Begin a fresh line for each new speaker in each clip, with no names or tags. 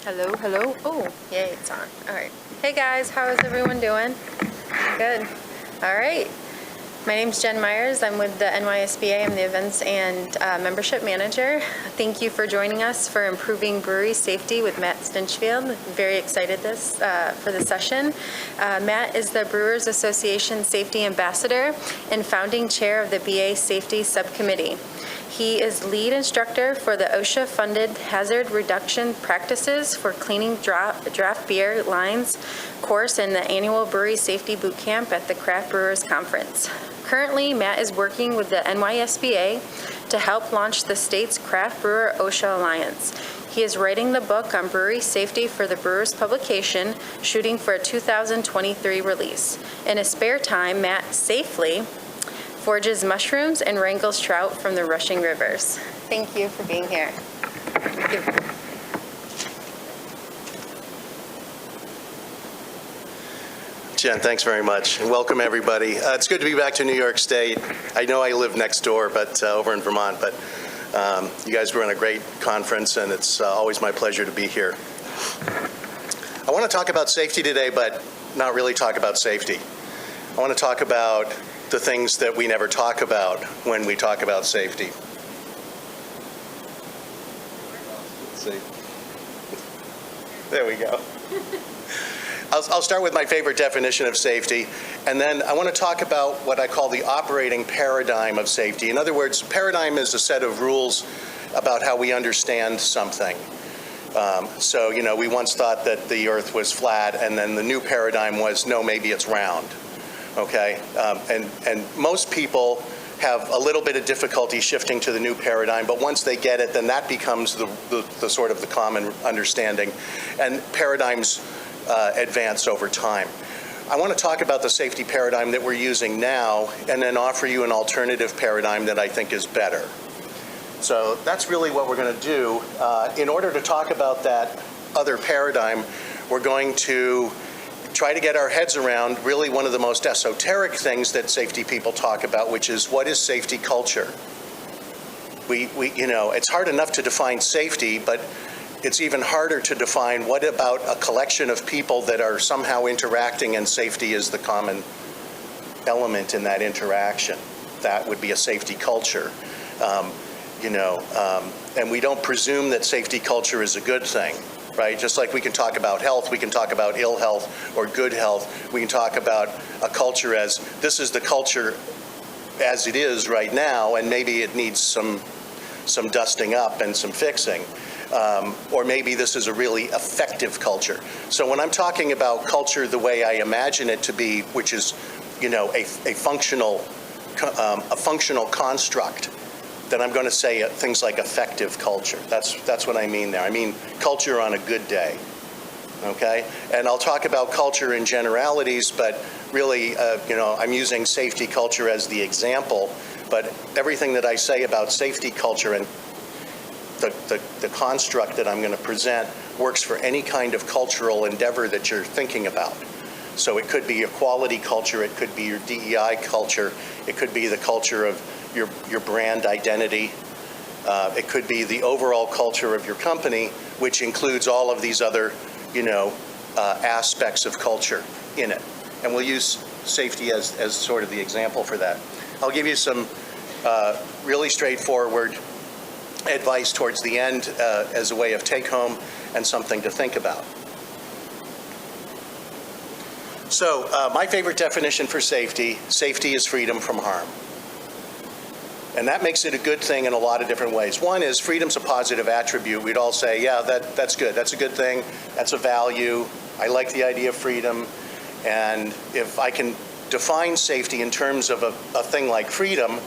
Hello, hello. Oh, yay, it's on. All right. Hey guys, how is everyone doing? Good. All right. My name's Jen Myers. I'm with the NYSBA. I'm the Events and Membership Manager. Thank you for joining us for Improving Brewery Safety with Matt Stinchfield. Very excited for the session. Matt is the Brewers Association Safety Ambassador and founding chair of the BA Safety Subcommittee. He is lead instructor for the OSHA-funded Hazard Reduction Practices for Cleaning Draft Beer Lines course in the annual Brewery Safety Boot Camp at the Craft Brewers Conference. Currently, Matt is working with the NYSBA to help launch the state's Craft Brewer OSHA Alliance. He is writing the book on brewery safety for the Brewers publication, shooting for a 2023 release. In his spare time, Matt safely forges mushrooms and wrangles trout from the rushing rivers. Thank you for being here. Thank you.
Jen, thanks very much. And welcome, everybody. It's good to be back to New York State. I know I live next door, but over in Vermont, but you guys were on a great conference, and it's always my pleasure to be here. I want to talk about safety today, but not really talk about safety. I want to talk about the things that we never talk about when we talk about safety. Let's see. There we go. I'll start with my favorite definition of safety, and then I want to talk about what I call the operating paradigm of safety. In other words, paradigm is a set of rules about how we understand something. So, we once thought that the Earth was flat, and then the new paradigm was, no, maybe it's round. Okay, and most people have a little bit of difficulty shifting to the new paradigm, but once they get it, then that becomes the sort of the common understanding, and paradigms advance over time. I want to talk about the safety paradigm that we're using now, and then offer you an alternative paradigm that I think is better. So that's really what we're going to do. In order to talk about that other paradigm, we're going to try to get our heads around really one of the most esoteric things that safety people talk about, which is, what is safety culture? It's hard enough to define safety, but it's even harder to define what about a collection of people that are somehow interacting, and safety is the common element in that interaction. That would be a safety culture. And we don't presume that safety culture is a good thing. Right? Just like we can talk about health, we can talk about ill health or good health. We can talk about a culture as, this is the culture as it is right now, and maybe it needs some dusting up and some fixing. Or maybe this is a really effective culture. So when I'm talking about culture the way I imagine it to be, which is, a functional construct, then I'm going to say things like effective culture. That's what I mean there. I mean culture on a good day, okay? And I'll talk about culture in generalities, but really, I'm using safety culture as the example, but everything that I say about safety culture and the construct that I'm going to present works for any kind of cultural endeavor that you're thinking about. So it could be your quality culture, it could be your DEI culture, it could be the culture of your brand identity. It could be the overall culture of your company, which includes all of these other, aspects of culture in it. And we'll use safety as sort of the example for that. I'll give you some really straightforward advice towards the end as a way of take home and something to think about. So my favorite definition for safety is freedom from harm. And that makes it a good thing in a lot of different ways. One is, freedom's a positive attribute. We'd all say, yeah, that's good. That's a good thing. That's a value. I like the idea of freedom. And if I can define safety in terms of a thing like freedom,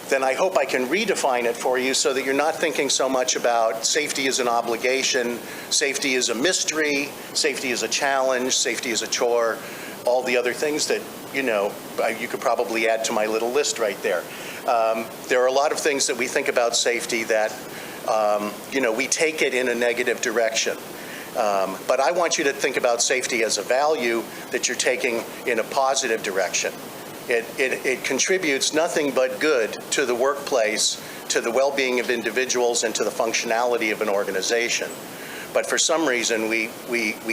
then I hope I can redefine it for you so that you're not thinking so much about safety as an obligation, safety is a mystery, safety is a challenge, safety is a chore, all the other things that, you could probably add to my little list right there. There are a lot of things that we think about safety that, we take it in a negative direction. But I want you to think about safety as a value that you're taking in a positive direction. It contributes nothing but good to the workplace, to the well-being of individuals, and to the functionality of an organization. But for some reason, we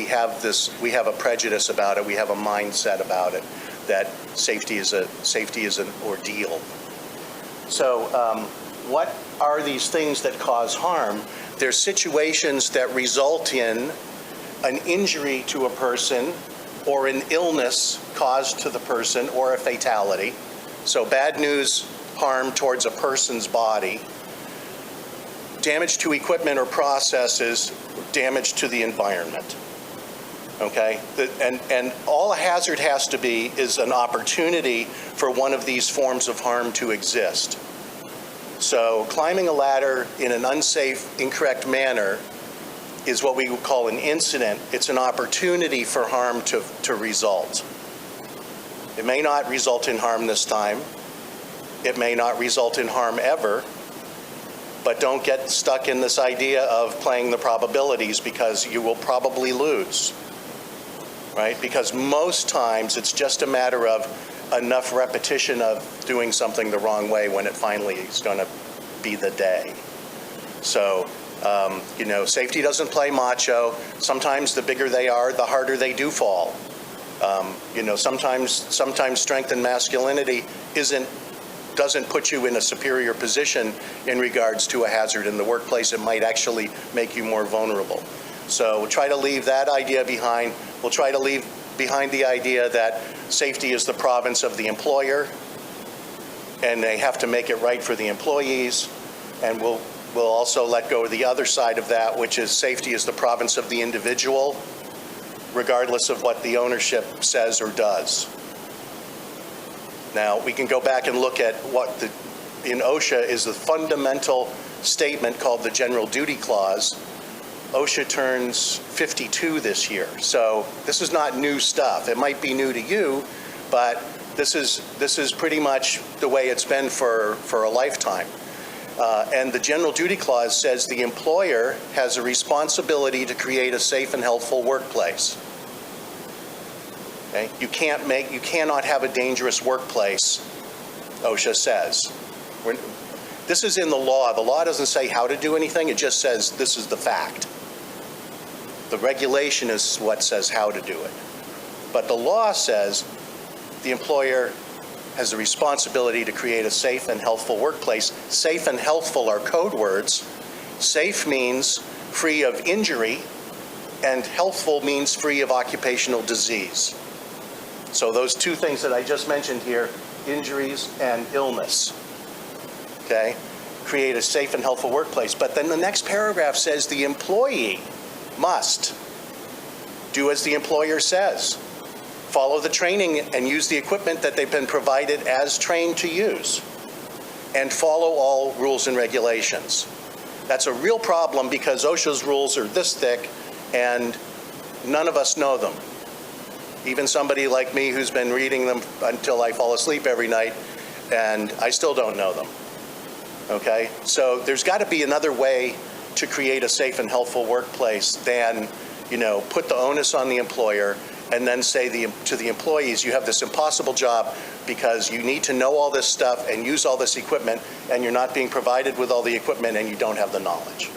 have a prejudice about it. We have a mindset about it that safety is an ordeal. So what are these things that cause harm? There's situations that result in an injury to a person or an illness caused to the person or a fatality. So bad news, harm towards a person's body. Damage to equipment or processes, damage to the environment. Okay? And all a hazard has to be is an opportunity for one of these forms of harm to exist. So climbing a ladder in an unsafe, incorrect manner is what we would call an incident. It's an opportunity for harm to result. It may not result in harm this time. It may not result in harm ever. But don't get stuck in this idea of playing the probabilities, because you will probably lose, right? Because most times it's just a matter of enough repetition of doing something the wrong way when it finally is going to be the day. So, safety doesn't play macho. Sometimes the bigger they are, the harder they do fall. Sometimes strength and masculinity doesn't put you in a superior position in regards to a hazard in the workplace. It might actually make you more vulnerable. So we'll try to leave that idea behind. We'll try to leave behind the idea that safety is the province of the employer, and they have to make it right for the employees. And we'll also let go of the other side of that, which is safety is the province of the individual, regardless of what the ownership says or does. Now, we can go back and look at what in OSHA is the fundamental statement called the General Duty Clause. OSHA turns 52 this year, so this is not new stuff. It might be new to you, but this is pretty much the way it's been for a lifetime. And the General Duty Clause says the employer has a responsibility to create a safe and healthful workplace. Okay? You cannot have a dangerous workplace, OSHA says. This is in the law. The law doesn't say how to do anything. It just says this is the fact. The regulation is what says how to do it. But the law says the employer has a responsibility to create a safe and healthful workplace. Safe and healthful are code words. Safe means free of injury, and healthful means free of occupational disease. So those two things that I just mentioned here, injuries and illness, okay, create a safe and healthful workplace. But then the next paragraph says the employee must do as the employer says. Follow the training and use the equipment that they've been provided as trained to use, and follow all rules and regulations. That's a real problem because OSHA's rules are this thick and none of us know them. Even somebody like me who's been reading them until I fall asleep every night, and I still don't know them. Okay? So there's got to be another way to create a safe and healthful workplace than, put the onus on the employer and then say to the employees, you have this impossible job because you need to know all this stuff and use all this equipment, and you're not being provided with all the equipment and you don't have the knowledge.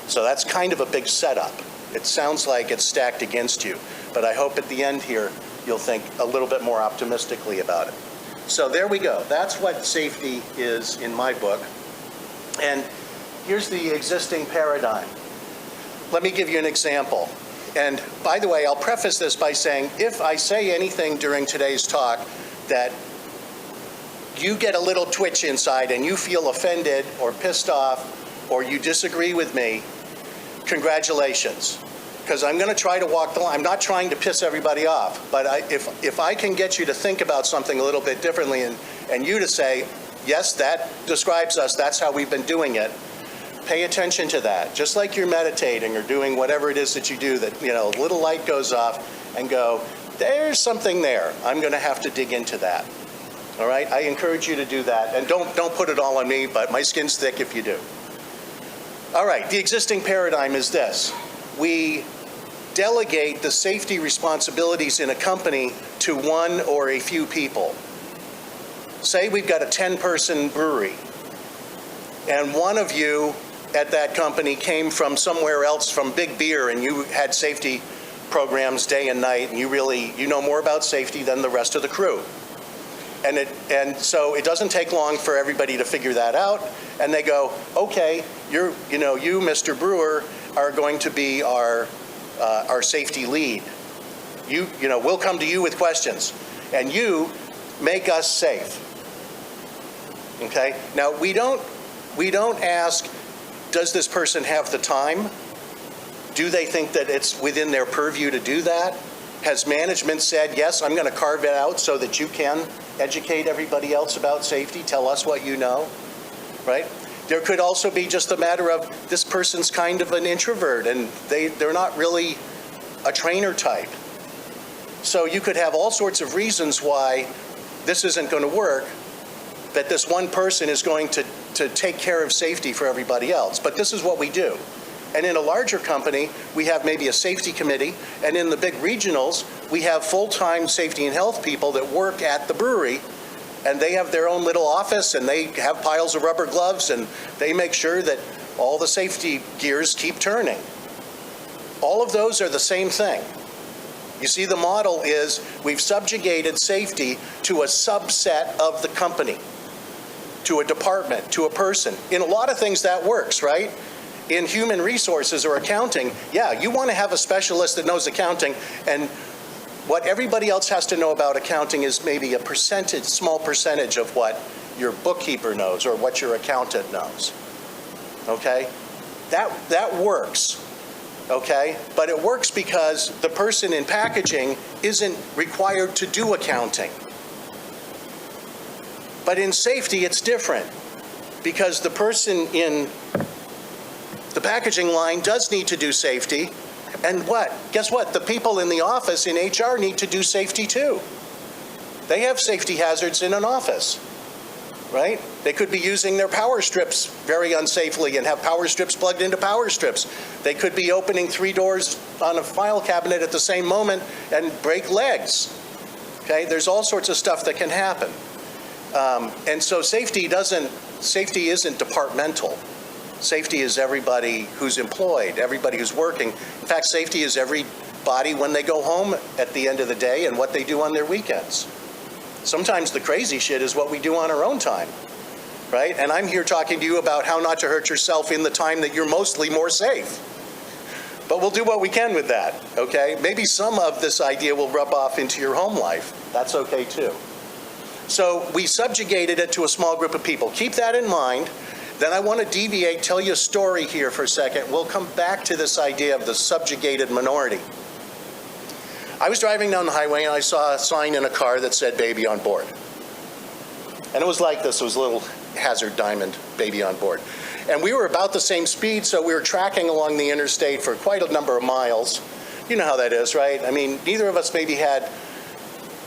So that's kind of a big setup. It sounds like it's stacked against you, but I hope at the end here you'll think a little bit more optimistically about it. So there we go. That's what safety is in my book. And here's the existing paradigm. Let me give you an example. And by the way, I'll preface this by saying, if I say anything during today's talk that you get a little twitch inside and you feel offended or pissed off or you disagree with me, congratulations. Because I'm going to try to walk the line. I'm not trying to piss everybody off, but if I can get you to think about something a little bit differently and you to say, yes, that describes us, that's how we've been doing it, pay attention to that. Just like you're meditating or doing whatever it is that you do, that, a little light goes off and go, there's something there. I'm going to have to dig into that. All right? I encourage you to do that. And don't put it all on me, but my skin's thick if you do. All right, the existing paradigm is this. We delegate the safety responsibilities in a company to one or a few people. Say we've got a 10-person brewery, and one of you at that company came from somewhere else, from Big Beer, and you had safety programs day and night, and you know more about safety than the rest of the crew. And so it doesn't take long for everybody to figure that out, and they go, okay, you, Mr. Brewer, are going to be our safety lead. We'll come to you with questions, and you make us safe. Okay? Now, we don't ask, does this person have the time? Do they think that it's within their purview to do that? Has management said, yes, I'm going to carve it out so that you can educate everybody else about safety, tell us what you know, right? There could also be just a matter of this person's kind of an introvert and they're not really a trainer type. So you could have all sorts of reasons why this isn't going to work, that this one person is going to take care of safety for everybody else. But this is what we do. And in a larger company, we have maybe a safety committee, and in the big regionals, we have full-time safety and health people that work at the brewery, and they have their own little office, and they have piles of rubber gloves, and they make sure that all the safety gears keep turning. All of those are the same thing. You see, the model is we've subjugated safety to a subset of the company, to a department, to a person. In a lot of things that works, right? In human resources or accounting, yeah, you want to have a specialist that knows accounting, and what everybody else has to know about accounting is maybe a small percentage of what your bookkeeper knows or what your accountant knows. Okay? That works. Okay? But it works because the person in packaging isn't required to do accounting. But in safety, it's different, because the person in the packaging line does need to do safety, and guess what? The people in the office in HR need to do safety too. They have safety hazards in an office, right? They could be using their power strips very unsafely and have power strips plugged into power strips. They could be opening 3 doors on a file cabinet at the same moment and break legs. Okay, there's all sorts of stuff that can happen. And so safety isn't departmental. Safety is everybody who's employed, everybody who's working. In fact, safety is everybody when they go home at the end of the day and what they do on their weekends. Sometimes the crazy shit is what we do on our own time, right? And I'm here talking to you about how not to hurt yourself in the time that you're mostly more safe. But we'll do what we can with that, okay? Maybe some of this idea will rub off into your home life. That's okay too. So we subjugated it to a small group of people. Keep that in mind. Then I want to tell you a story here for a second. We'll come back to this idea of the subjugated minority. I was driving down the highway and I saw a sign in a car that said baby on board. And it was like this. It was a little hazard diamond, baby on board. And we were about the same speed, so we were tracking along the interstate for quite a number of miles. You know how that is, right? I mean, neither of us maybe had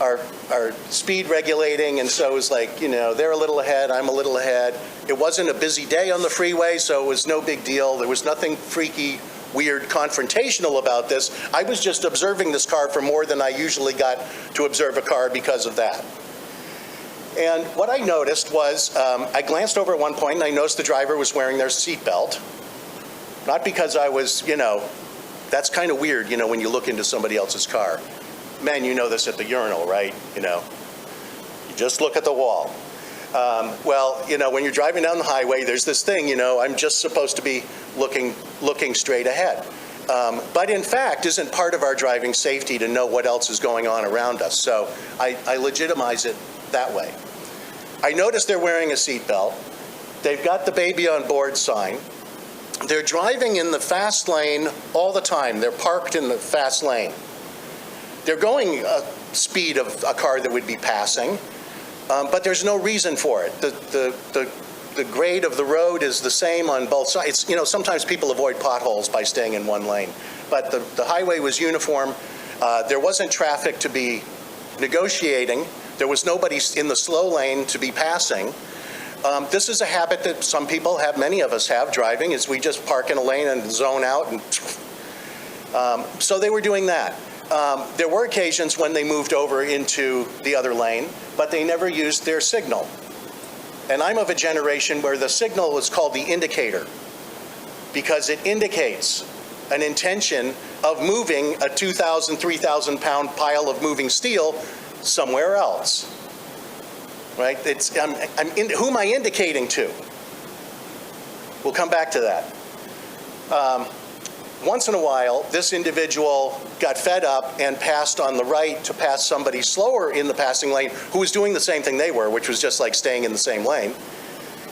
our speed regulating, and so it was like, they're a little ahead, I'm a little ahead. It wasn't a busy day on the freeway, so it was no big deal. There was nothing freaky, weird, confrontational about this. I was just observing this car for more than I usually got to observe a car because of that. And what I noticed was, I glanced over at one point and I noticed the driver was wearing their seatbelt. Not because I was, that's kind of weird, when you look into somebody else's car. Men, you know this at the urinal, right? You just look at the wall. When you're driving down the highway, there's this thing, I'm just supposed to be looking straight ahead. But in fact, isn't part of our driving safety to know what else is going on around us. So I legitimize it that way. I noticed they're wearing a seatbelt. They've got the baby on board sign. They're driving in the fast lane all the time. They're parked in the fast lane. They're going a speed of a car that would be passing, but there's no reason for it. The grade of the road is the same on both sides. Sometimes people avoid potholes by staying in one lane, but the highway was uniform. There wasn't traffic to be negotiating. There was nobody in the slow lane to be passing. This is a habit that some people have, many of us have, driving, is we just park in a lane and zone out. And so they were doing that. There were occasions when they moved over into the other lane, but they never used their signal. And I'm of a generation where the signal was called the indicator. because it indicates an intention of moving a 2,000, 3,000 pound pile of moving steel somewhere else. Right? Who am I indicating to? We'll come back to that. Once in a while, this individual got fed up and passed on the right to pass somebody slower in the passing lane who was doing the same thing they were, which was just like staying in the same lane.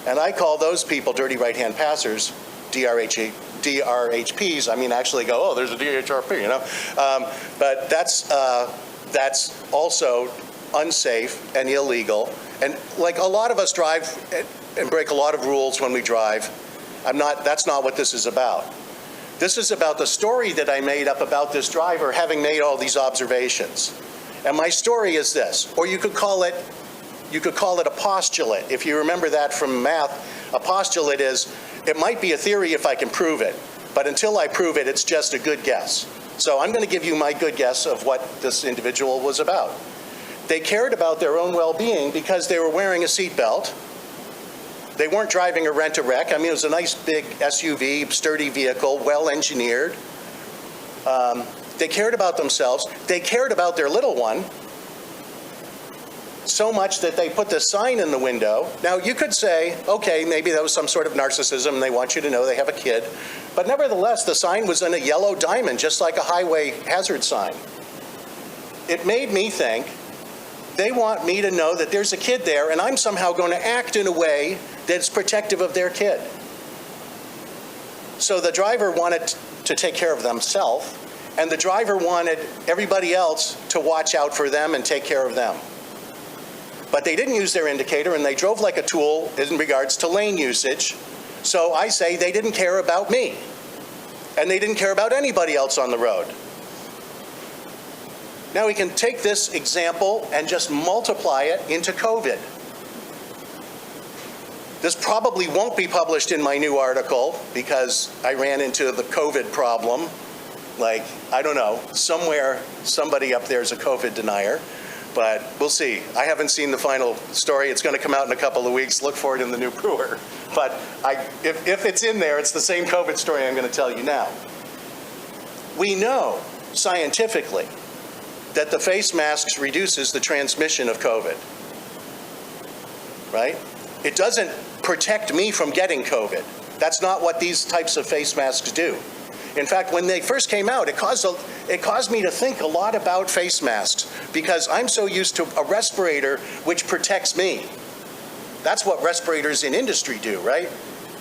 And I call those people dirty right-hand passers, DRHPs. I mean, actually go, oh, there's a DHRP, you know? But that's also unsafe and illegal. And like a lot of us drive and break a lot of rules when we drive. That's not what this is about. This is about the story that I made up about this driver having made all these observations. And my story is this, or you could call it a postulate. If you remember that from math, a postulate is, it might be a theory if I can prove it, but until I prove it, it's just a good guess. So I'm going to give you my good guess of what this individual was about. They cared about their own well-being because they were wearing a seatbelt. They weren't driving a rent-a-wreck. I mean, it was a nice big SUV, sturdy vehicle, well-engineered. They cared about themselves. They cared about their little one so much that they put this sign in the window. Now, you could say, okay, maybe that was some sort of narcissism, and they want you to know they have a kid. But nevertheless, the sign was in a yellow diamond, just like a highway hazard sign. It made me think, they want me to know that there's a kid there, and I'm somehow going to act in a way that's protective of their kid. So the driver wanted to take care of themselves, and the driver wanted everybody else to watch out for them and take care of them. But they didn't use their indicator, and they drove like a tool in regards to lane usage. So I say they didn't care about me, and they didn't care about anybody else on the road. Now we can take this example and just multiply it into COVID. This probably won't be published in my new article because I ran into the COVID problem. Like, I don't know, somewhere, somebody up there is a COVID denier, but we'll see. I haven't seen the final story. It's going to come out in a couple of weeks. Look for it in the new Brewer. But if it's in there, it's the same COVID story I'm going to tell you now. We know scientifically that the face masks reduces the transmission of COVID, right? It doesn't protect me from getting COVID. That's not what these types of face masks do. In fact, when they first came out, it caused me to think a lot about face masks because I'm so used to a respirator which protects me. That's what respirators in industry do, right?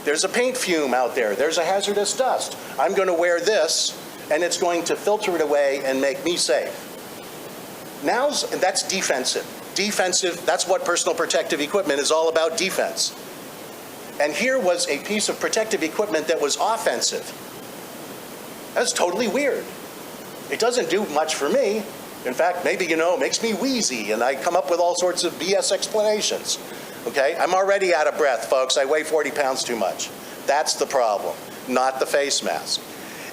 There's a paint fume out there. There's a hazardous dust. I'm going to wear this, and it's going to filter it away and make me safe. That's defensive. Defensive, that's what personal protective equipment is all about, defense. And here was a piece of protective equipment that was offensive. That's totally weird. It doesn't do much for me. In fact, maybe, it makes me wheezy, and I come up with all sorts of BS explanations. Okay? I'm already out of breath, folks. I weigh 40 pounds too much. That's the problem, not the face mask.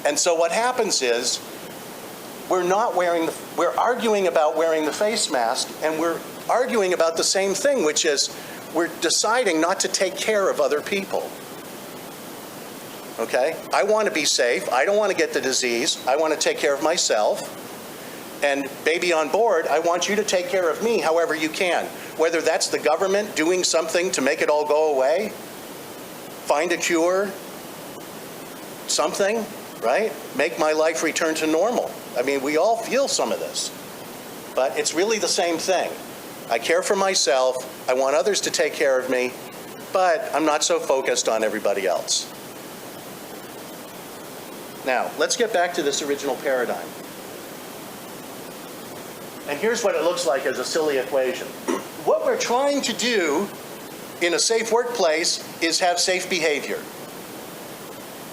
And so what happens is, we're arguing about wearing the face mask, and we're arguing about the same thing, which is we're deciding not to take care of other people. Okay? I want to be safe. I don't want to get the disease. I want to take care of myself. And baby on board, I want you to take care of me however you can. Whether that's the government doing something to make it all go away, find a cure, something, right? Make my life return to normal. I mean, we all feel some of this, but it's really the same thing. I care for myself, I want others to take care of me, but I'm not so focused on everybody else. Now, let's get back to this original paradigm. And here's what it looks like as a silly equation. What we're trying to do in a safe workplace is have safe behavior.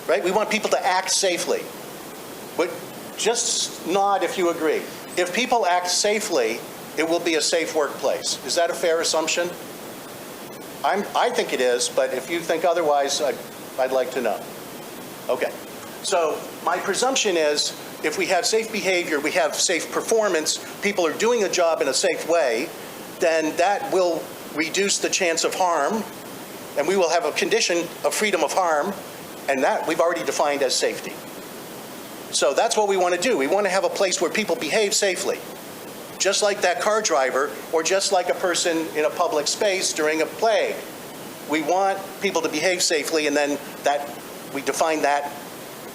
Right? We want people to act safely. But just nod if you agree. If people act safely, it will be a safe workplace. Is that a fair assumption? I think it is, but if you think otherwise, I'd like to know. Okay. So my presumption is if we have safe behavior, we have safe performance, people are doing a job in a safe way, then that will reduce the chance of harm, and we will have a condition of freedom of harm, And that we've already defined as safety. So that's what we want to do. We want to have a place where people behave safely, just like that car driver or just like a person in a public space during a plague. We want people to behave safely, and then that we define that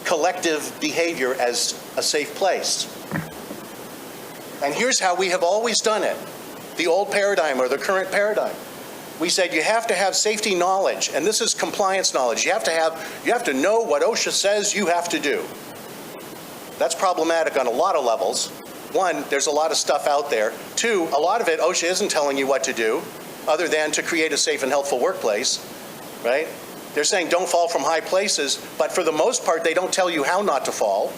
collective behavior as a safe place. And here's how we have always done it, the old paradigm or the current paradigm. We said you have to have safety knowledge, and this is compliance knowledge. You have to know what OSHA says you have to do. That's problematic on a lot of levels. One, there's a lot of stuff out there. Two, a lot of it, OSHA isn't telling you what to do, other than to create a safe and healthful workplace, right? They're saying don't fall from high places, but for the most part, they don't tell you how not to fall.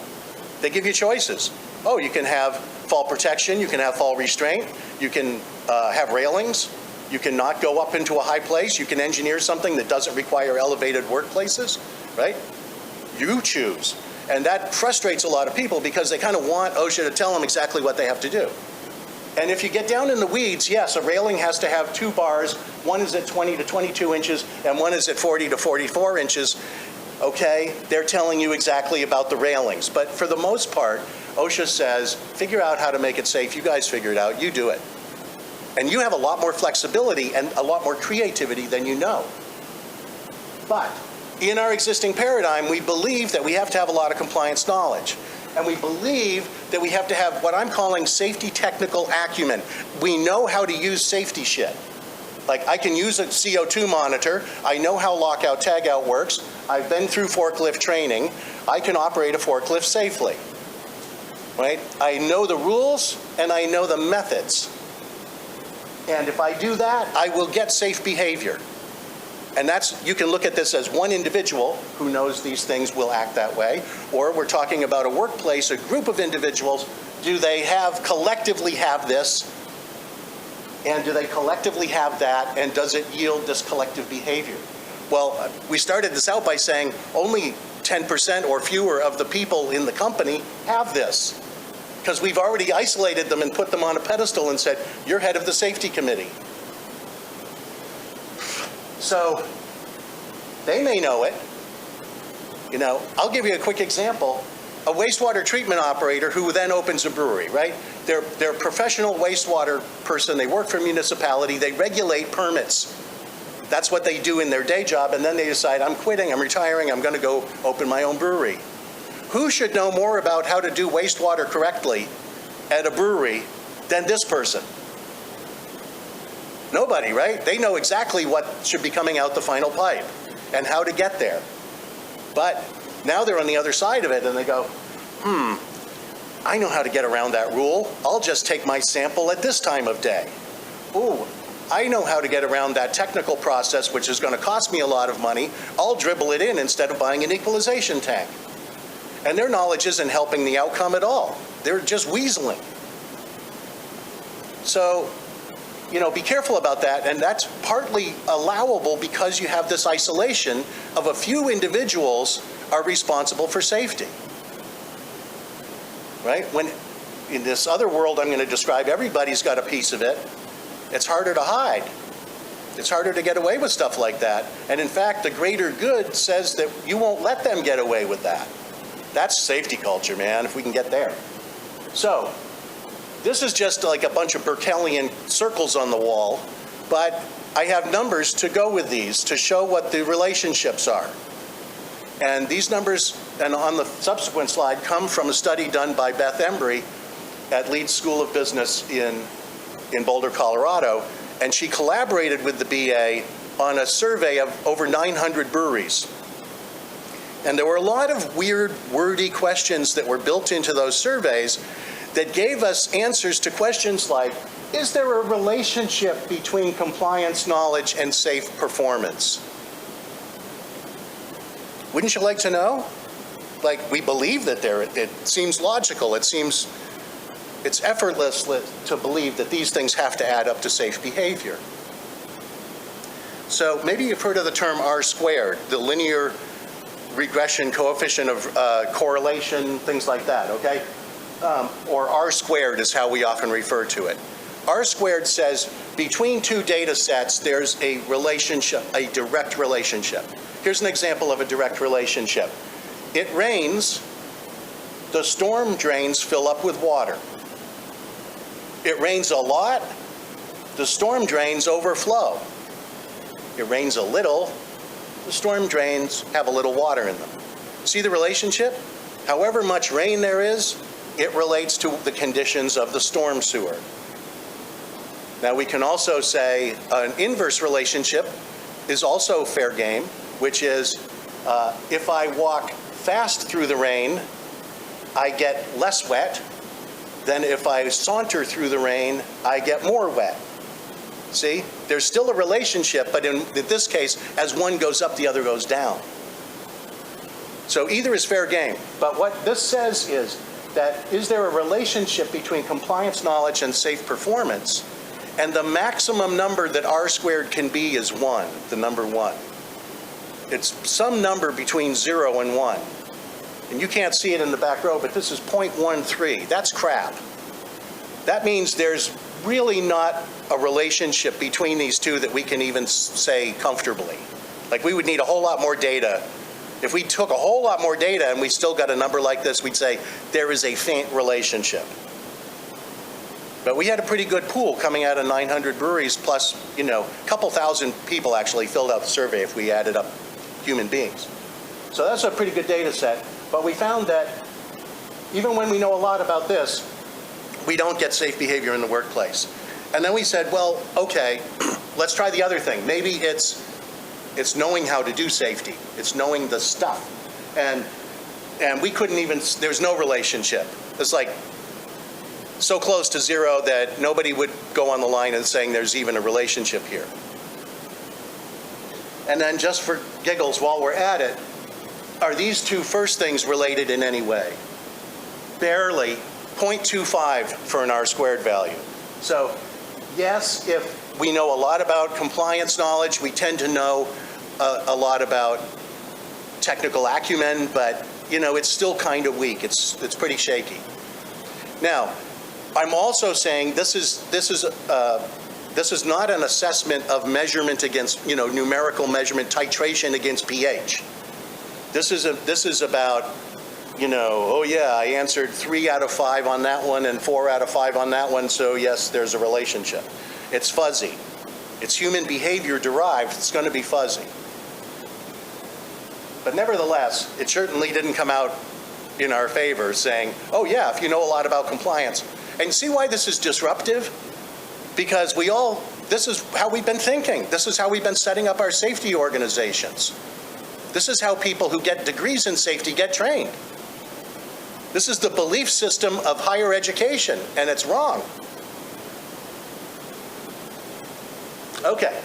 They give you choices. Oh, you can have fall protection, you can have fall restraint, you can have railings, you can not go up into a high place, you can engineer something that doesn't require elevated workplaces, right? You choose. And that frustrates a lot of people because they kind of want OSHA to tell them exactly what they have to do. And if you get down in the weeds, yes, a railing has to have 2 bars. One is at 20 to 22 inches, and one is at 40 to 44 inches. Okay, they're telling you exactly about the railings. But for the most part, OSHA says, figure out how to make it safe. You guys figure it out. You do it. And you have a lot more flexibility and a lot more creativity than you know. But in our existing paradigm, we believe that we have to have a lot of compliance knowledge. And we believe that we have to have what I'm calling safety technical acumen. We know how to use safety shit. Like, I can use a CO2 monitor. I know how lockout tagout works. I've been through forklift training. I can operate a forklift safely, right? I know the rules and I know the methods. And if I do that, I will get safe behavior. And that's, you can look at this as one individual who knows these things will act that way, or we're talking about a workplace, a group of individuals. Do they collectively have this, and do they collectively have that, and does it yield this collective behavior? Well, we started this out by saying only 10% or fewer of the people in the company have this, because we've already isolated them and put them on a pedestal and said, you're head of the safety committee. So they may know it. You know, I'll give you a quick example. A wastewater treatment operator who then opens a brewery, right? They're a professional wastewater person. They work for a municipality. They regulate permits. That's what they do in their day job. And then they decide, I'm quitting, I'm retiring, I'm going to go open my own brewery. Who should know more about how to do wastewater correctly at a brewery than this person? Nobody, right? They know exactly what should be coming out the final pipe and how to get there. But now they're on the other side of it and they go, I know how to get around that rule. I'll just take my sample at this time of day. Ooh, I know how to get around that technical process, which is going to cost me a lot of money. I'll dribble it in instead of buying an equalization tank. And their knowledge isn't helping the outcome at all. They're just weaseling. So, you know, be careful about that, and that's partly allowable because you have this isolation of a few individuals are responsible for safety, right? When in this other world I'm going to describe, everybody's got a piece of it. It's harder to hide. It's harder to get away with stuff like that. And in fact, the greater good says that you won't let them get away with that. That's safety culture, man, if we can get there. So, this is just like a bunch of Berkeleyan circles on the wall, but I have numbers to go with these to show what the relationships are. And these numbers, and on the subsequent slide, come from a study done by Beth Embry at Leeds School of Business in Boulder, Colorado. And she collaborated with the BA on a survey of over 900 breweries. And there were a lot of weird, wordy questions that were built into those surveys that gave us answers to questions like, is there a relationship between compliance knowledge and safe performance? Wouldn't you like to know? Like, we believe that it seems logical. It's effortless to believe that these things have to add up to safe behavior. So maybe you've heard of the term R squared, the linear regression coefficient of correlation, things like that, okay? Or R squared is how we often refer to it. R squared says between two data sets, there's a relationship, a direct relationship. Here's an example of a direct relationship. It rains, the storm drains fill up with water. It rains a lot, the storm drains overflow. It rains a little, the storm drains have a little water in them. See the relationship? However much rain there is, it relates to the conditions of the storm sewer. Now we can also say an inverse relationship is also fair game, which is if I walk fast through the rain, I get less wet than if I saunter through the rain, I get more wet. See, there's still a relationship, but in this case, as one goes up, the other goes down. So either is fair game. But what this says is that is there a relationship between compliance knowledge and safe performance? And the maximum number that R squared can be is 1, the number 1. It's some number between 0 and 1. And you can't see it in the back row, but this is 0.13. That's crap. That means there's really not a relationship between these two that we can even say comfortably. Like we would need a whole lot more data. If we took a whole lot more data and we still got a number like this, we'd say there is a faint relationship. But we had a pretty good pool coming out of 900 breweries, plus, a couple thousand people actually filled out the survey if we added up human beings. So that's a pretty good data set. But we found that even when we know a lot about this, we don't get safe behavior in the workplace. And then we said, well, okay, let's try the other thing. Maybe it's knowing how to do safety. It's knowing the stuff. And we couldn't even, there's no relationship. It's like so close to 0 that nobody would go on the line and saying there's even a relationship here. And then just for giggles, while we're at it, are these two first things related in any way? Barely. 0.25 for an R squared value. So yes, if we know a lot about compliance knowledge, we tend to know a lot about technical acumen, but it's still kind of weak. It's pretty shaky. Now, I'm also saying this is not an assessment of measurement against numerical measurement, titration against pH. This is about oh yeah, I answered 3 out of 5 on that one and 4 out of 5 on that one, so yes, there's a relationship. It's fuzzy. It's human behavior derived. It's going to be fuzzy. But nevertheless, it certainly didn't come out in our favor saying, oh yeah, if you know a lot about compliance. And see why this is disruptive? Because this is how we've been thinking. This is how we've been setting up our safety organizations. This is how people who get degrees in safety get trained. This is the belief system of higher education, and it's wrong. Okay.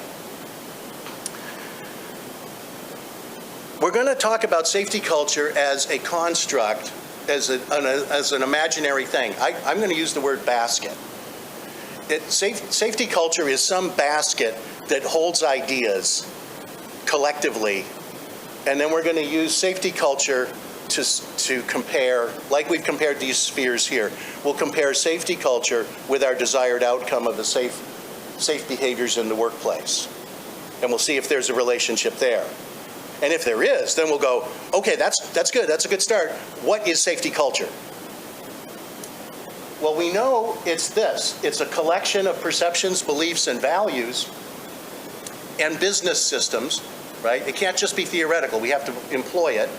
We're going to talk about safety culture as a construct, as an imaginary thing. I'm going to use the word basket. Safety culture is some basket that holds ideas collectively, and then we're going to use safety culture to compare, like we've compared these spheres here. We'll compare safety culture with our desired outcome of the safe behaviors in the workplace. And we'll see if there's a relationship there. And if there is, then we'll go, okay, that's good. That's a good start. What is safety culture? Well, we know it's this. It's a collection of perceptions, beliefs, and values, and business systems, right? It can't just be theoretical. We have to employ it.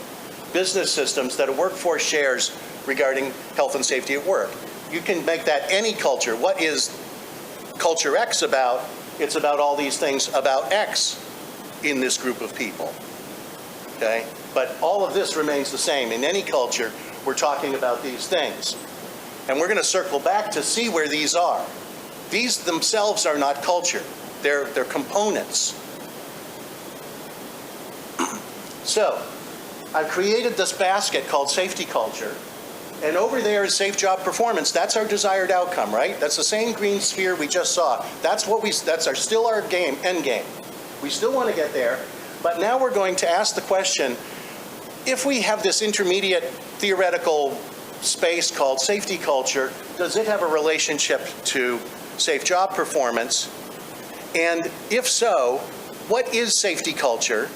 Business systems that a workforce shares regarding health and safety at work. You can make that any culture. What is culture X about? It's about all these things about X in this group of people. Okay? But all of this remains the same. In any culture, we're talking about these things. And we're going to circle back to see where these are. These themselves are not culture. They're components. So, I've created this basket called safety culture, and over there is safe job performance. That's our desired outcome, right? That's the same green sphere we just saw. That's still our end game. We still want to get there, but now we're going to ask the question, if we have this intermediate theoretical space called safety culture, does it have a relationship to safe job performance? And if so, what is safety culture?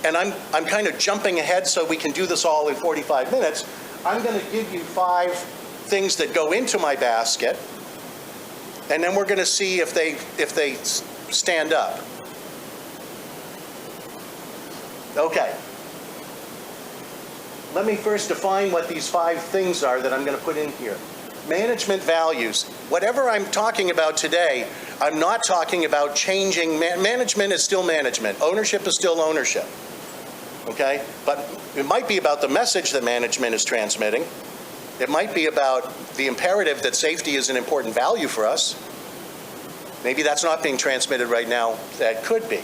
and I'm kind of jumping ahead so we can do this all in 45 minutes, I'm going to give you 5 things that go into my basket, and then we're going to see if they stand up. Okay. Let me first define what these 5 things are that I'm going to put in here. Management values. Whatever I'm talking about today, I'm not talking about changing. Management is still management. Ownership is still ownership. Okay? But it might be about the message that management is transmitting. It might be about the imperative that safety is an important value for us. Maybe that's not being transmitted right now. That could be.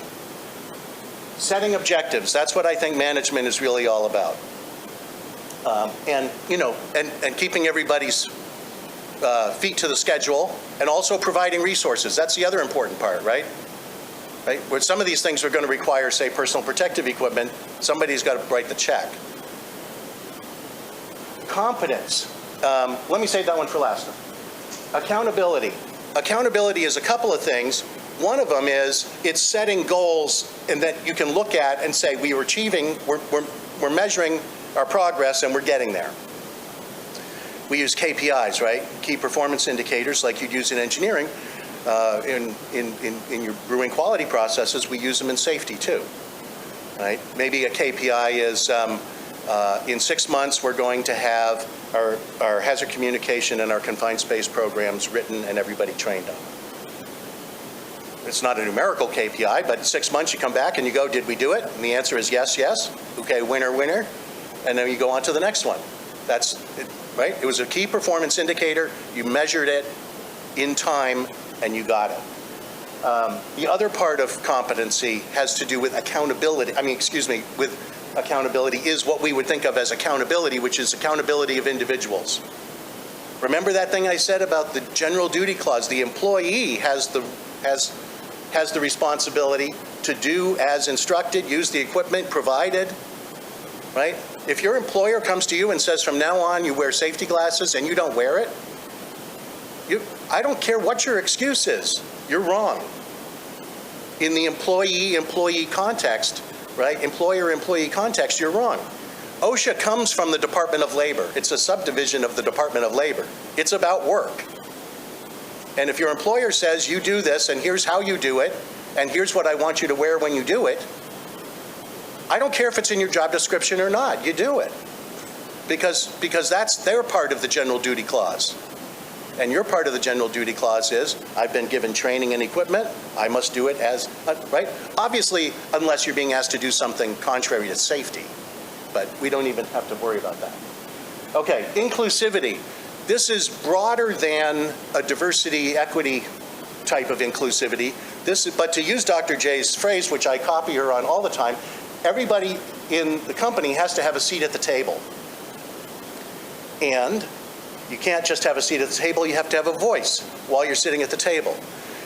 Setting objectives. That's what I think management is really all about. And keeping everybody's feet to the schedule, and also providing resources. That's the other important part, right? Where some of these things are going to require, say, personal protective equipment, somebody's got to write the check. Competence. Let me save that one for last. Accountability. Accountability is a couple of things. One of them is it's setting goals and that you can look at and say, we're measuring our progress and we're getting there. We use KPIs, right? Key performance indicators, like you'd use in engineering. In your brewing quality processes, we use them in safety too, right? Maybe a KPI is in 6 months we're going to have our hazard communication and our confined space programs written and everybody trained on. It's not a numerical KPI, but in 6 months you come back and you go, did we do it? And the answer is yes, yes. Okay, winner, winner. And then you go on to the next one. That's it, right? It was a key performance indicator. You measured it in time and you got it. The other part of competency has to do with accountability. With accountability is what we would think of as accountability, which is accountability of individuals. Remember that thing I said about the general duty clause? The employee has the responsibility to do as instructed, use the equipment provided, right? If your employer comes to you and says from now on you wear safety glasses and you don't wear it, I don't care what your excuse is, you're wrong. In the employee context, right? Employer-employee context, you're wrong. OSHA comes from the Department of Labor. It's a subdivision of the Department of Labor. It's about work. And if your employer says you do this and here's how you do it and here's what I want you to wear when you do it, I don't care if it's in your job description or not, you do it. Because that's their part of the general duty clause. And your part of the general duty clause is, I've been given training and equipment, I must do it as, right? Obviously, unless you're being asked to do something contrary to safety. But we don't even have to worry about that. Okay, inclusivity. This is broader than a diversity, equity type of inclusivity. But to use Dr. J's phrase, which I copy her on all the time, everybody in the company has to have a seat at the table. And you can't just have a seat at the table, you have to have a voice while you're sitting at the table.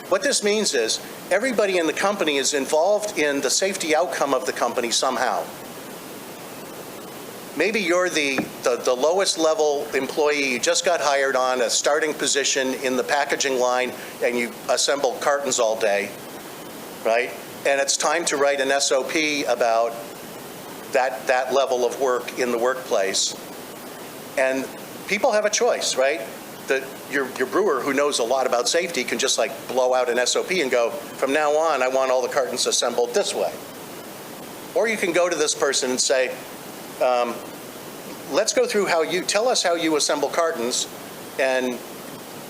What this means is everybody in the company is involved in the safety outcome of the company somehow. Maybe you're the lowest level employee, you just got hired on a starting position in the packaging line and you assemble cartons all day, right? And it's time to write an SOP about that level of work in the workplace. And people have a choice, right? Your brewer who knows a lot about safety can just like blow out an SOP and go, from now on, I want all the cartons assembled this way. Or you can go to this person and say, let's go through tell us how you assemble cartons, and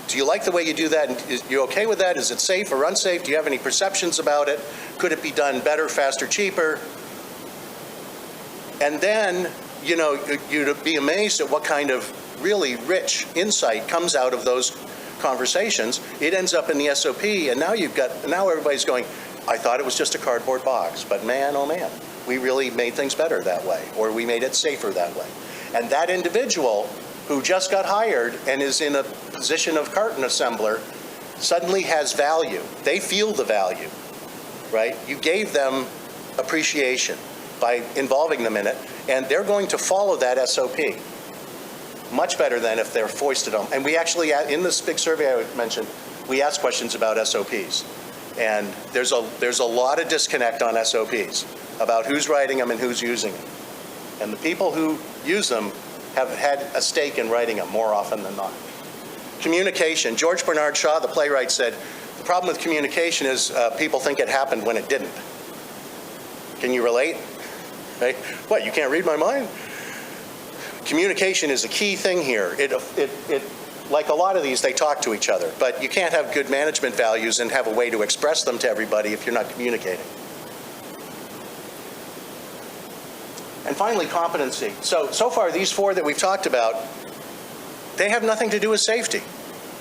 do you like the way you do that? And is you okay with that? Is it safe or unsafe? Do you have any perceptions about it? Could it be done better, faster, cheaper? And then, you'd be amazed at what kind of really rich insight comes out of those conversations. It ends up in the SOP, and now everybody's going, I thought it was just a cardboard box, but man, oh man, we really made things better that way, or we made it safer that way. And that individual who just got hired and is in a position of carton assembler suddenly has value. They feel the value, right? You gave them appreciation by involving them in it, and they're going to follow that SOP much better than if they're foisted on. And we actually, in this big survey I mentioned, we asked questions about SOPs. And there's a lot of disconnect on SOPs. about who's writing them and who's using them. And the people who use them have had a stake in writing them more often than not. Communication. George Bernard Shaw, the playwright, said, the problem with communication is people think it happened when it didn't. Can you relate? Right? What, you can't read my mind? Communication is a key thing here. Like a lot of these, they talk to each other, but you can't have good management values and have a way to express them to everybody if you're not communicating. And finally, competency. So far, these four that we've talked about, they have nothing to do with safety.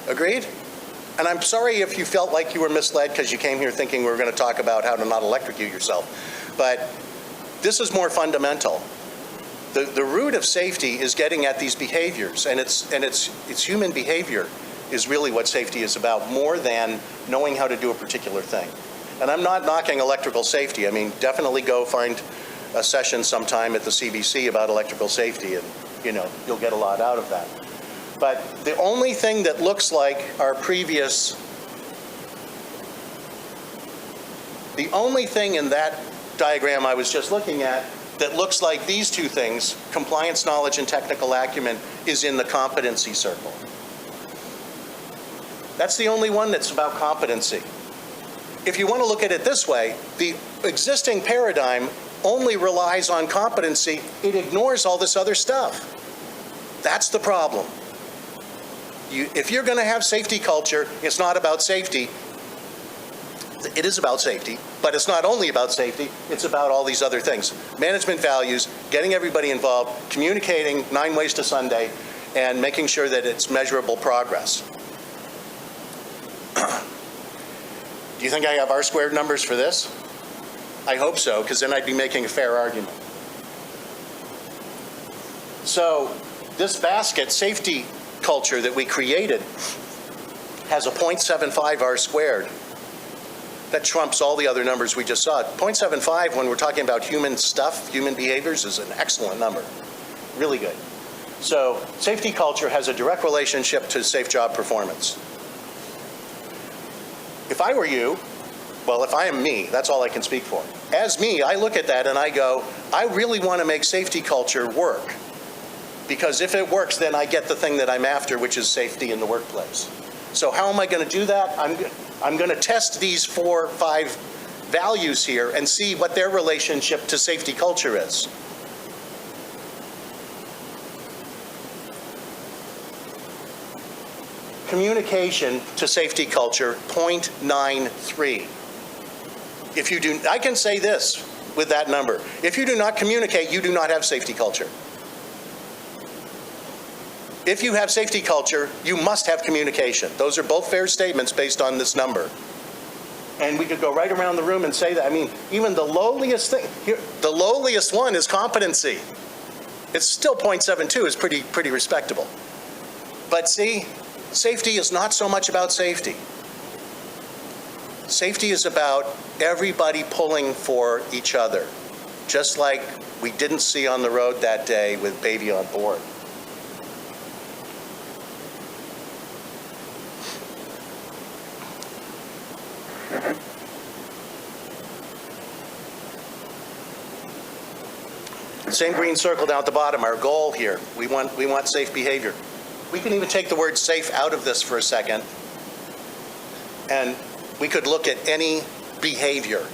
Agreed? And I'm sorry if you felt like you were misled because you came here thinking we were going to talk about how to not electrocute yourself. But this is more fundamental. The root of safety is getting at these behaviors, and it's human behavior is really what safety is about, more than knowing how to do a particular thing. And I'm not knocking electrical safety. I mean, definitely go find a session sometime at the CBC about electrical safety, and you'll get a lot out of that. But the only thing that looks like our previous, the only thing in that diagram I was just looking at that looks like these two things, compliance knowledge and technical acumen, is in the competency circle. That's the only one that's about competency. If you want to look at it this way, the existing paradigm only relies on competency. It ignores all this other stuff. That's the problem. If you're going to have safety culture, it's not about safety. It is about safety, but it's not only about safety, it's about all these other things. Management values, getting everybody involved, communicating 9 ways to Sunday, and making sure that it's measurable progress. Do you think I have R-squared numbers for this? I hope so, because then I'd be making a fair argument. So this basket safety culture that we created has a 0.75 R-squared. That trumps all the other numbers we just saw. 0.75, when we're talking about human stuff, human behaviors, is an excellent number. Really good. So safety culture has a direct relationship to safe job performance. If I were you, well, if I am me, that's all I can speak for. As me, I look at that and I go, I really want to make safety culture work. Because if it works, then I get the thing that I'm after, which is safety in the workplace. So how am I going to do that? I'm going to test these 4 or 5 values here and see what their relationship to safety culture is. Communication to safety culture, 0.93. If you do, I can say this with that number. If you do not communicate, you do not have safety culture. If you have safety culture, you must have communication. Those are both fair statements based on this number. And we could go right around the room and say that. I mean, even the lowliest thing, here, the lowliest one is competency. It's still 0.72, is pretty respectable. But see, safety is not so much about safety. Safety is about everybody pulling for each other, just like we didn't see on the road that day with baby on board. Same green circle down at the bottom, our goal here. We want safe behavior. We can even take the word safe out of this for a second, and we could look at any behavior,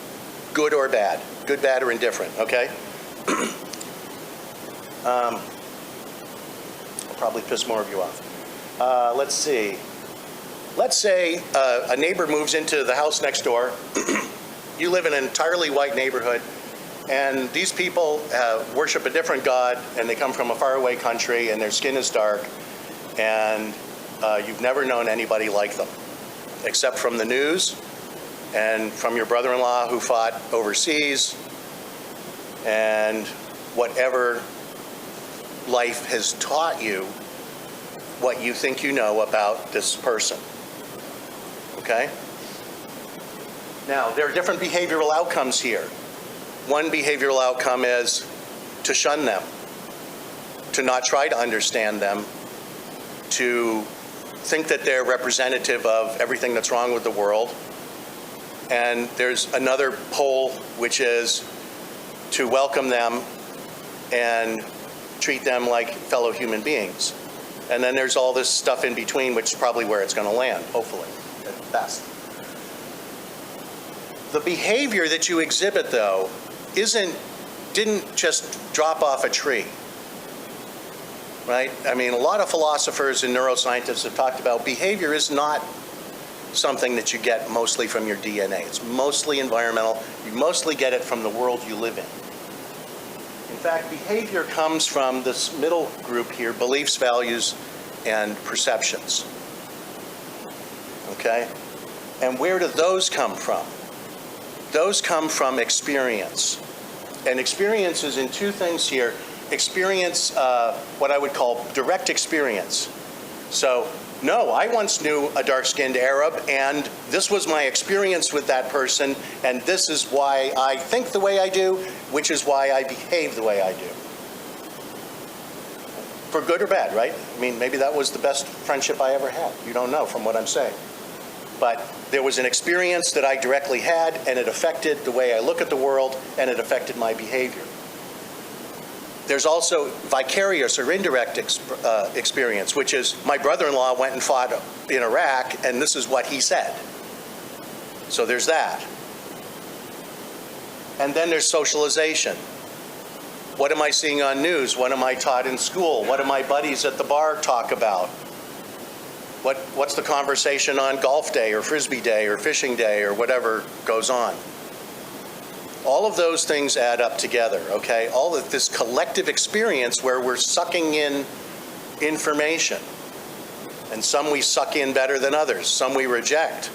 good or bad, good, bad, or indifferent, okay? I'll probably piss more of you off. Let's see. Let's say a neighbor moves into the house next door. You live in an entirely white neighborhood, and these people worship a different god, and they come from a faraway country, and their skin is dark, and you've never known anybody like them, except from the news and from your brother-in-law who fought overseas, and whatever life has taught you, what you think you know about this person. Okay? Now, there are different behavioral outcomes here. One behavioral outcome is to shun them, to not try to understand them, to think that they're representative of everything that's wrong with the world. And there's another pole, which is to welcome them and treat them like fellow human beings. And then there's all this stuff in between, which is probably where it's going to land, hopefully, at best. The behavior that you exhibit, though, didn't just drop off a tree, right? I mean, a lot of philosophers and neuroscientists have talked about behavior is not something that you get mostly from your DNA. It's mostly environmental. You mostly get it from the world you live in. In fact, behavior comes from this middle group here, beliefs, values, and perceptions. Okay? And where do those come from? Those come from experience. And experience is in two things here. Experience, what I would call direct experience. So, no, I once knew a dark-skinned Arab, and this was my experience with that person, and this is why I think the way I do, which is why I behave the way I do. For good or bad, right? I mean, maybe that was the best friendship I ever had. You don't know from what I'm saying. But there was an experience that I directly had, and it affected the way I look at the world, and it affected my behavior. There's also vicarious or indirect experience, which is my brother-in-law went and fought in Iraq, and this is what he said. So there's that. And then there's socialization. What am I seeing on news? What am I taught in school? What do my buddies at the bar talk about? What's the conversation on golf day or frisbee day or fishing day or whatever goes on? All of those things add up together, okay? All of this collective experience where we're sucking in information. And some we suck in better than others, some we reject.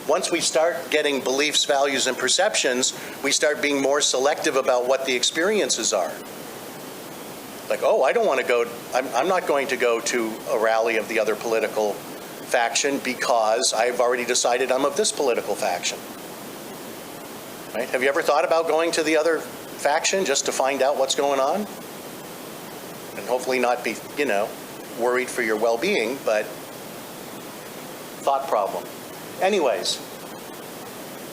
Once we start getting beliefs, values, and perceptions, we start being more selective about what the experiences are. Like, oh, I don't want to go, I'm not going to go to a rally of the other political faction because I've already decided I'm of this political faction. Right? Have you ever thought about going to the other faction just to find out what's going on? And hopefully not be, worried for your well-being, but thought problem. Anyways,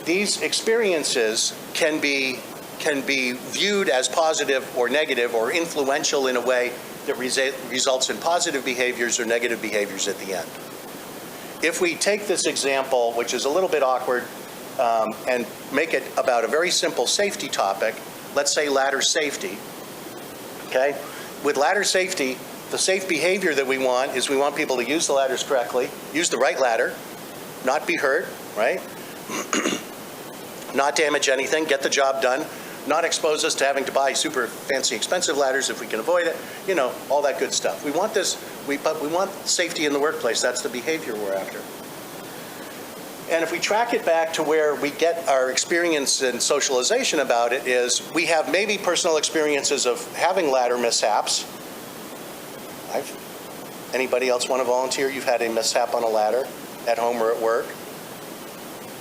these experiences can be viewed as positive or negative or influential in a way that results in positive behaviors or negative behaviors at the end. If we take this example, which is a little bit awkward, and make it about a very simple safety topic, let's say ladder safety, okay? With ladder safety, the safe behavior that we want is we want people to use the ladders correctly, use the right ladder, not be hurt, right? Not damage anything, get the job done, not expose us to having to buy super fancy expensive ladders if we can avoid it, all that good stuff. We want this, but we want safety in the workplace. That's the behavior we're after. And if we track it back to where we get our experience and socialization about it is we have maybe personal experiences of having ladder mishaps. Anybody else want to volunteer? You've had a mishap on a ladder at home or at work?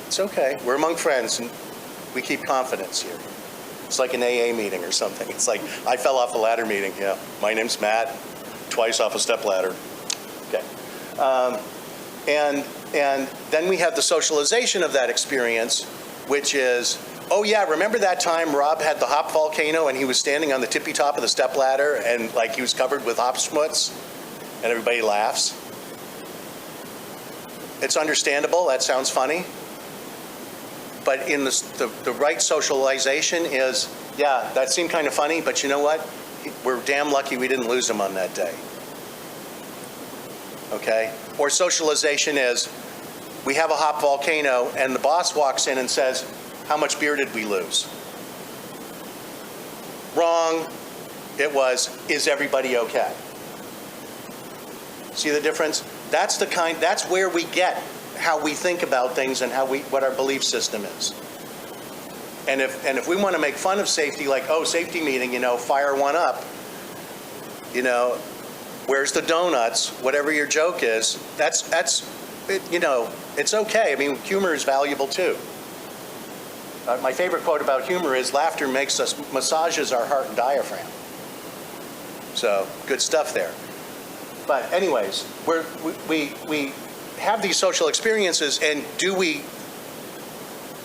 It's okay. We're among friends and we keep confidence here. It's like an AA meeting or something. It's like, I fell off a ladder meeting. Yeah, my name's Matt, twice off a step ladder. Okay. And then we have the socialization of that experience, which is, oh yeah, remember that time Rob had the hop volcano and he was standing on the tippy top of the step ladder and like he was covered with hop schmutz and everybody laughs? It's understandable, that sounds funny. But in the right socialization is, yeah, that seemed kind of funny, but you know what? We're damn lucky we didn't lose him on that day. Okay? Or socialization is, we have a hop volcano and the boss walks in and says, how much beer did we lose? Wrong. It was, is everybody okay? See the difference? That's where we get how we think about things and what our belief system is. And if we want to make fun of safety, like, oh, safety meeting, fire one up, where's the donuts, whatever your joke is, it's okay. I mean, humor is valuable too. My favorite quote about humor is, laughter massages our heart and diaphragm. So, good stuff there. But anyways, we have these social experiences, and do we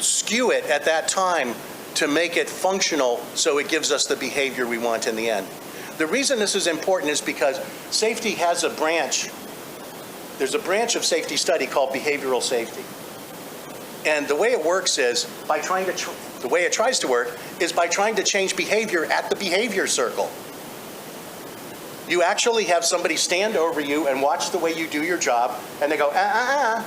skew it at that time to make it functional so it gives us the behavior we want in the end. The reason this is important is because safety has a branch. There's a branch of safety study called behavioral safety. And the way it works is by trying to, the way it tries to work is by trying to change behavior at the behavior circle. You actually have somebody stand over you and watch the way you do your job, and they go, and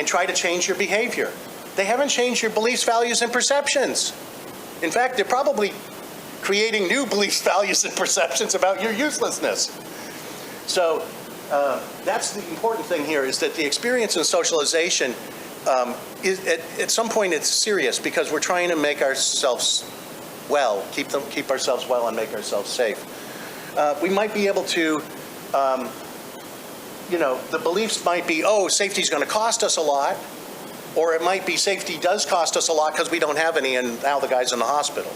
try to change your behavior. They haven't changed your beliefs, values, and perceptions. In fact, they're probably creating new beliefs, values, and perceptions about your uselessness. So that's the important thing here, is that the experience in socialization, at some point it's serious, because we're trying to make ourselves well, keep ourselves well and make ourselves safe. We might be able to, the beliefs might be, oh, safety's going to cost us a lot, or it might be safety does cost us a lot because we don't have any and now the guy's in the hospital.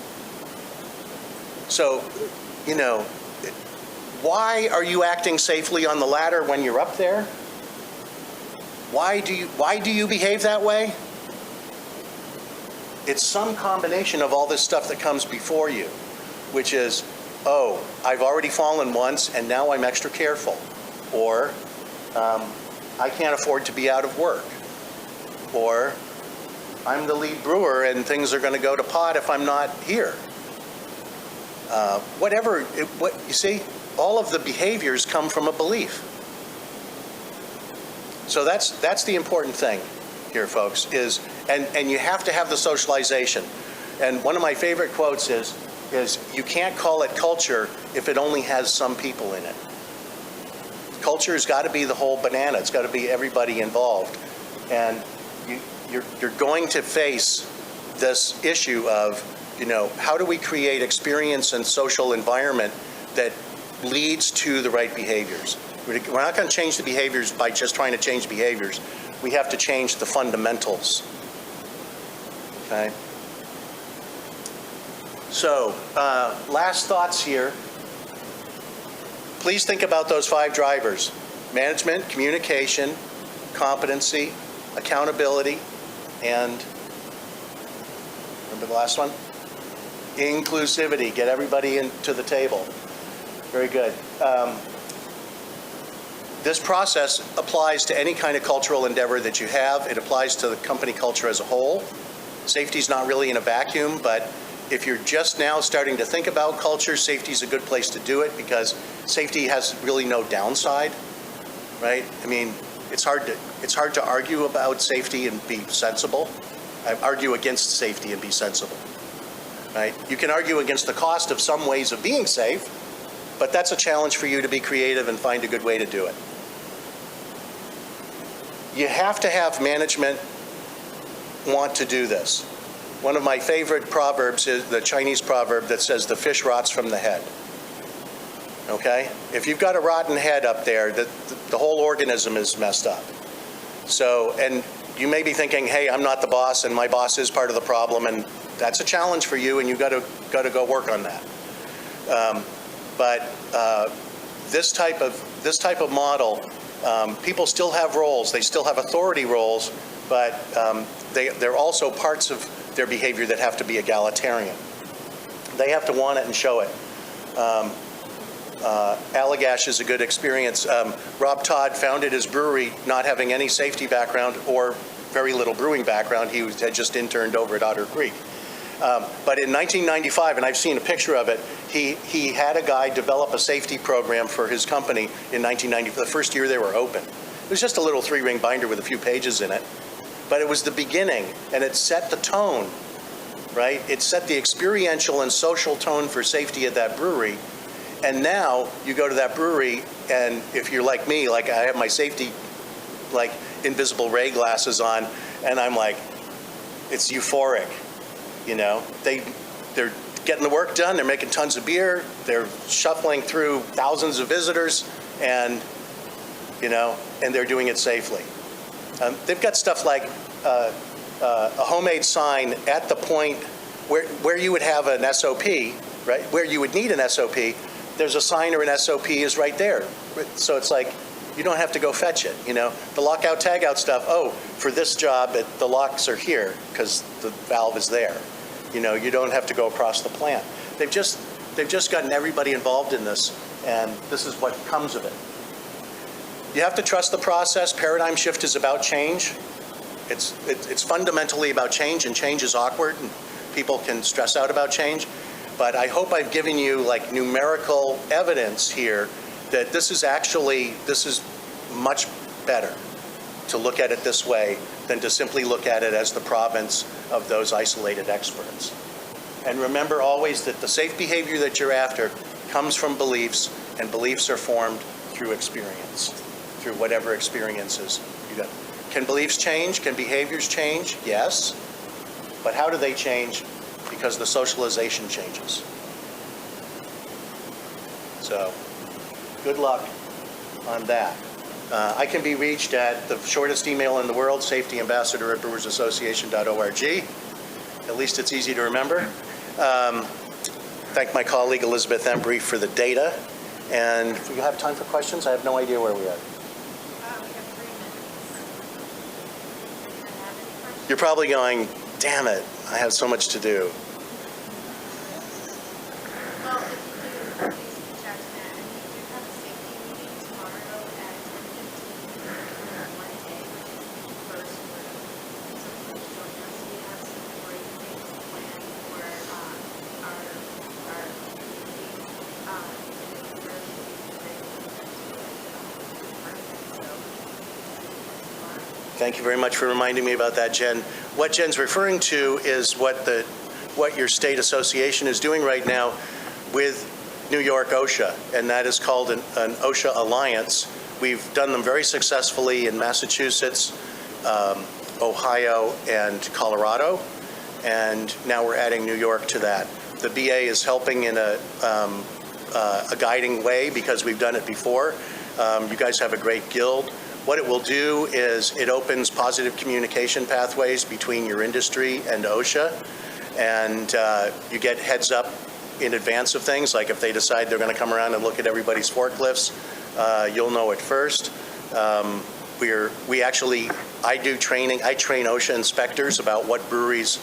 So, why are you acting safely on the ladder when you're up there? Why do you behave that way? It's some combination of all this stuff that comes before you, which is, oh, I've already fallen once and now I'm extra careful. Or, I can't afford to be out of work. Or, I'm the lead brewer and things are going to go to pot if I'm not here. You see, all of the behaviors come from a belief. So that's the important thing here, folks, is, and you have to have the socialization. And one of my favorite quotes is you can't call it culture if it only has some people in it. Culture has got to be the whole banana. It's got to be everybody involved. And you're going to face this issue of, how do we create experience and social environment that leads to the right behaviors? We're not going to change the behaviors by just trying to change behaviors. We have to change the fundamentals. Okay? So, last thoughts here. Please think about those 5 drivers: management, communication, competency, accountability, and remember the last one? Inclusivity. Get everybody into the table. Very good. This process applies to any kind of cultural endeavor that you have. It applies to the company culture as a whole. Safety's not really in a vacuum, but if you're just now starting to think about culture, safety's a good place to do it, because safety has really no downside, right? I mean, it's hard to argue about safety and be sensible. I argue against safety and be sensible, right? You can argue against the cost of some ways of being safe, but that's a challenge for you to be creative and find a good way to do it. You have to have management want to do this. One of my favorite proverbs is the Chinese proverb that says, the fish rots from the head. Okay? If you've got a rotten head up there, the whole organism is messed up. So, and you may be thinking, hey, I'm not the boss and my boss is part of the problem, and that's a challenge for you, and you've got to go work on that. But this type of model, people still have roles. They still have authority roles, but they're also parts of their behavior that have to be egalitarian. They have to want it and show it. Allagash is a good experience. Rob Todd founded his brewery not having any safety background or very little brewing background. He had just interned over at Otter Creek. But in 1995, and I've seen a picture of it, he had a guy develop a safety program for his company in 1990, for the first year they were open. It was just a little 3-ring binder with a few pages in it. But it was the beginning, and it set the tone, right? It set the experiential and social tone for safety at that brewery. And now you go to that brewery, and if you're like me, like I have my safety, like invisible ray glasses on, and I'm like, it's euphoric, They're getting the work done. They're making tons of beer. They're shuffling through thousands of visitors, and and they're doing it safely. They've got stuff like a homemade sign at the point where you would have an SOP, right? Where you would need an SOP, there's a sign or an SOP is right there. So it's like, you don't have to go fetch it, The lockout, tagout stuff, oh, for this job, the locks are here because the valve is there. You don't have to go across the plant. They've just gotten everybody involved in this, and this is what comes of it. You have to trust the process. Paradigm shift is about change. It's fundamentally about change, and change is awkward, and people can stress out about change. But I hope I've given you like numerical evidence here that this is much better to look at it this way than to simply look at it as the province of those isolated experts. And remember always that the safe behavior that you're after comes from beliefs, and beliefs are formed through experience, through whatever experiences you got. Can beliefs change? Can behaviors change? Yes. But how do they change? Because the socialization changes. So, good luck on that. I can be reached at the shortest email in the world, safetyambassador@brewersassociation.org. At least it's easy to remember. Thank my colleague Elizabeth Embry for the data. And if we have time for questions, I have no idea where we are.
We have 3 minutes.
You're probably going, damn it, I have so much to do.
Well, if you do, please reach out to Matt. And we do have a safety meeting tomorrow at 10:15 on Monday, which is the first room. So please join us. We have some great things planned for our community. And it's really great to
Thank you very much for reminding me about that, Jen. What Jen's referring to is what your state association is doing right now with New York OSHA, and that is called an OSHA Alliance. We've done them very successfully in Massachusetts, Ohio, and Colorado, and now we're adding New York to that. The BA is helping in a guiding way because we've done it before. You guys have a great guild. What it will do is it opens positive communication pathways between your industry and OSHA, and you get heads up in advance of things, like if they decide they're going to come around and look at everybody's forklifts, you'll know it first. I do training. I train OSHA inspectors about what breweries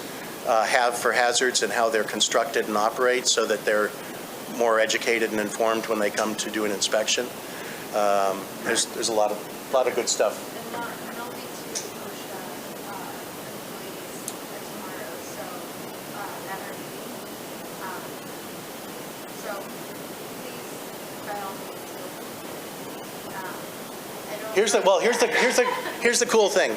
have for hazards and how they're constructed and operate so that they're more educated and informed when they come to do an inspection. There's a lot of good stuff.
And there'll be 2 OSHA employees tomorrow, so at our meeting. So please, by all means,
Here's the cool thing.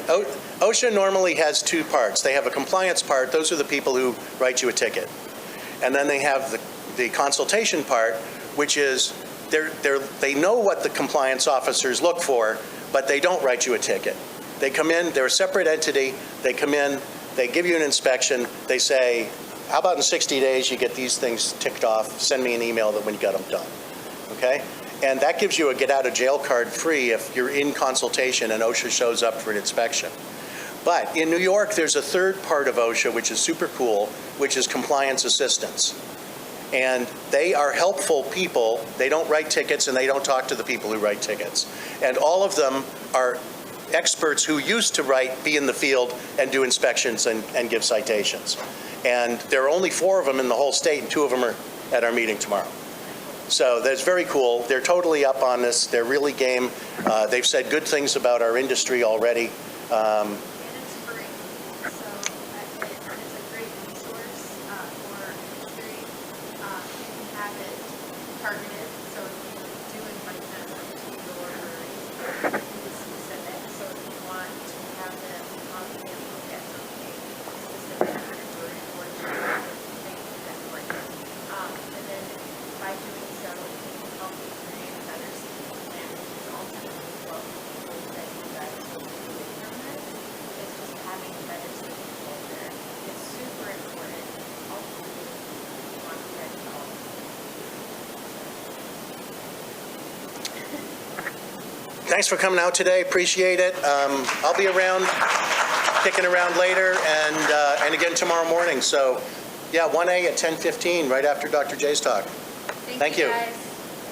OSHA normally has 2 parts. They have a compliance part. Those are the people who write you a ticket. And then they have the consultation part, which is they know what the compliance officers look for, but they don't write you a ticket. They come in, they're a separate entity. They come in, they give you an inspection. They say, how about in 60 days you get these things ticked off? Send me an email that when you got them done. Okay? And that gives you a get out of jail card free if you're in consultation and OSHA shows up for an inspection. But in New York, there's a third part of OSHA, which is super cool, which is compliance assistance. And they are helpful people. They don't write tickets, and they don't talk to the people who write tickets. And all of them are experts who used to be in the field and do inspections and give citations. And there are only 4 of them in the whole state, and 2 of them are at our meeting tomorrow. So that's very cool. They're totally up on this. They're really game. They've said good things about our industry already.
and it's free, so it's a great resource for industry. You can have it targeted, so if you do invite them to your brewery, be specific. So if you want to have them come and look at something specific to your brewery or to make that work. And then by doing so, it can help you create a better safety plan, which is ultimately what we hope that you guys will be doing from this, is just having a better safety culture. It's super important. Ultimately, we want you guys to all.
Thanks for coming out today. Appreciate it. I'll be around, kicking around later, and again tomorrow morning. So, yeah, 1A at 10:15, right after Dr. J's talk. Thank you.
Guys.